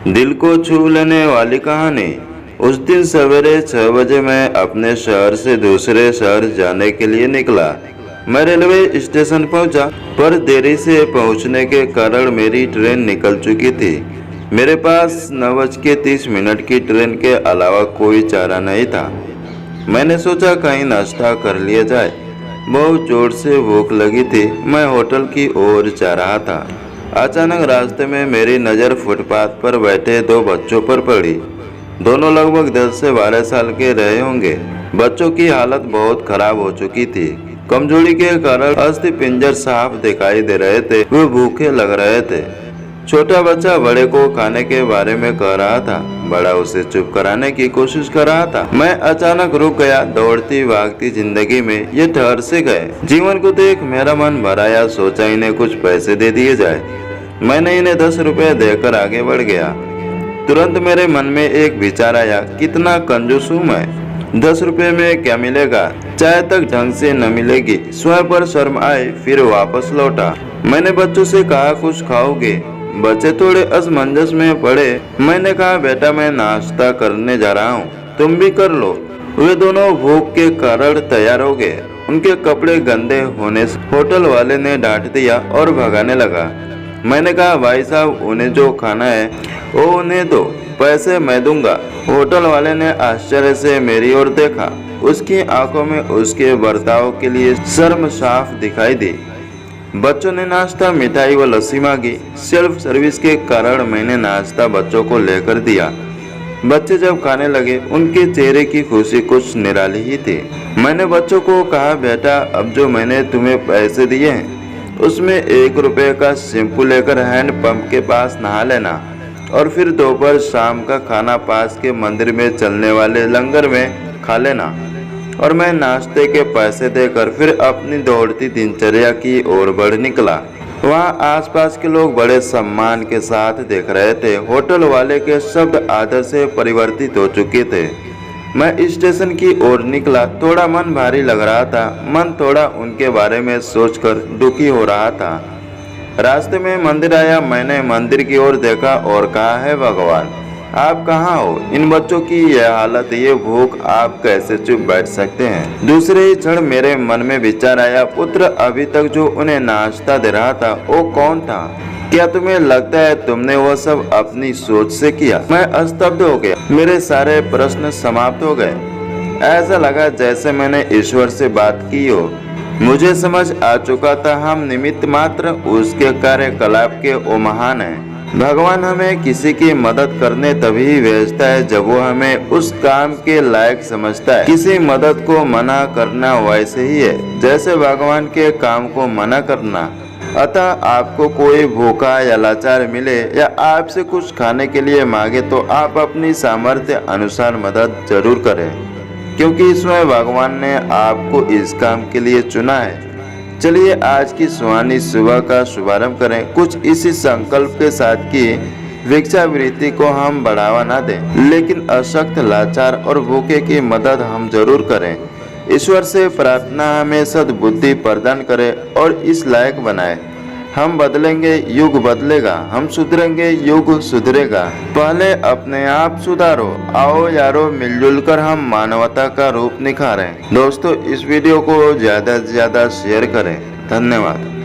दिल को छू लेने वाली कहानी। उस दिन सवेरे 6 बजे मैं अपने शहर से दूसरे शहर जाने के लिए निकला। मैं रेलवे स्टेशन पहुंचा, पर देरी से पहुंचने के कारण मेरी ट्रेन निकल चुकी थी। मेरे पास 9:30 की ट्रेन के अलावा कोई चारा नहीं था। मैंने सोचा कहीं नाश्ता कर लिया जाए। बहुत जोर से भूख लगी थी। मैं होटल की ओर जा रहा था। अचानक रास्ते में मेरी नज़र फुटपाथ पर बैठे 2 बच्चों पर पड़ी। दोनों लगभग 10 से 12 साल के रहे होंगे। बच्चों की हालत बहुत खराब हो चुकी थी। कमजोरी के कारण अस्थि पिंजर साफ दिखाई दे रहे थे। वे भूखे लग रहे थे। छोटा बच्चा बड़े को खाने के बारे में कह रहा था। बड़ा उसे चुप कराने की कोशिश कर रहा था। मैं अचानक रुक गया। दौड़ती भागती जिंदगी में ये ठहर से गए। जीवन को देख मेरा मन भराया। सोचा इन्हें कुछ पैसे दे दिए जाए। मैंने इन्हें 10 रुपए देकर आगे बढ़ गया। तुरंत मेरे मन में एक विचार आया, कितना कंजूस हूँ मैं। 10 रुपए में क्या मिलेगा? चाय तक ढंग से न मिलेगी। स्वयं पर शर्म आई, फिर वापस लौटा। मैंने बच्चों से कहा कुछ खाओगे? बच्चे थोड़े असमंजस में पड़े। मैंने कहा बेटा मैं नाश्ता करने जा रहा हूँ, तुम भी कर लो। वे दोनों भूख के कारण तैयार हो गए। उनके कपड़े गंदे होने से होटल वाले ने डांट दिया और भगाने लगा। मैंने कहा भाई साहब उन्हें जो खाना है वो उन्हें दो, पैसे मैं दूंगा। होटल वाले ने आश्चर्य से मेरी ओर देखा। उसकी आंखों में उसके बर्ताव के लिए शर्म साफ दिखाई दी। बच्चों ने नाश्ता, मिठाई व लस्सी मांगी। सेल्फ सर्विस के कारण मैंने नाश्ता बच्चों को लेकर दिया। बच्चे जब खाने लगे उनके चेहरे की खुशी कुछ निराली ही थी। मैंने बच्चों को कहा बेटा अब जो मैंने तुम्हें पैसे दिए हैं उसमें 1 रुपये का शैम्पू लेकर हैंड पंप के पास नहा लेना और फिर दोपहर शाम का खाना पास के मंदिर में चलने वाले लंगर में खा लेना। और मैं नाश्ते के पैसे देकर फिर अपनी दौड़ती दिनचर्या की ओर बढ़ निकला। वहाँ आसपास के लोग बड़े सम्मान के साथ देख रहे थे। होटल वाले के शब्द आदर से परिवर्तित हो चुके थे। मैं स्टेशन की ओर निकला। थोड़ा मन भारी लग रहा था। मन थोड़ा उनके बारे में सोचकर दुखी हो रहा था। रास्ते में मंदिर आया। मैंने मंदिर की ओर देखा और कहा है भगवान आप कहाँ हो? इन बच्चों की यह हालत, ये भूख, आप कैसे चुप बैठ सकते हैं? दूसरे ही क्षण मेरे मन में विचार आया, पुत्र अभी तक जो उन्हें नाश्ता दे रहा था वो कौन था? क्या तुम्हें लगता है तुमने वह सब अपनी सोच से किया? मैं स्तब्ध हो गया। मेरे सारे प्रश्न समाप्त हो गए। ऐसा लगा जैसे मैंने ईश्वर से बात की हो। मुझे समझ आ चुका था हम निमित्त मात्र, उसके कार्यकलाप के वो महान है। भगवान हमें किसी की मदद करने तभी भेजता है जब वो हमें उस काम के लायक समझता है। किसी मदद को मना करना वैसे ही है जैसे भगवान के काम को मना करना। अतः आपको कोई भूखा या लाचार मिले या आपसे कुछ खाने के लिए मांगे तो आप अपनी सामर्थ्य अनुसार मदद जरूर करें, क्योंकि इसमें भगवान ने आपको इस काम के लिए चुना है। चलिए आज की सुहानी सुबह का शुभारंभ करें कुछ इसी संकल्प के साथ कि भिक्षावृत्ति को हम बढ़ावा ना दें, लेकिन अशक्त, लाचार और भूखे की मदद हम जरूर करें। ईश्वर से प्रार्थना हमें सद्बुद्धि प्रदान करे और इस लायक बनाए। हम बदलेंगे, युग बदलेगा। हम सुधरेंगे, युग सुधरेगा। पहले अपने आप सुधारो। आओ यारो मिलजुल कर हम मानवता का रूप निखारें। दोस्तों इस वीडियो को ज़्यादा से ज़्यादा शेयर करें। धन्यवाद।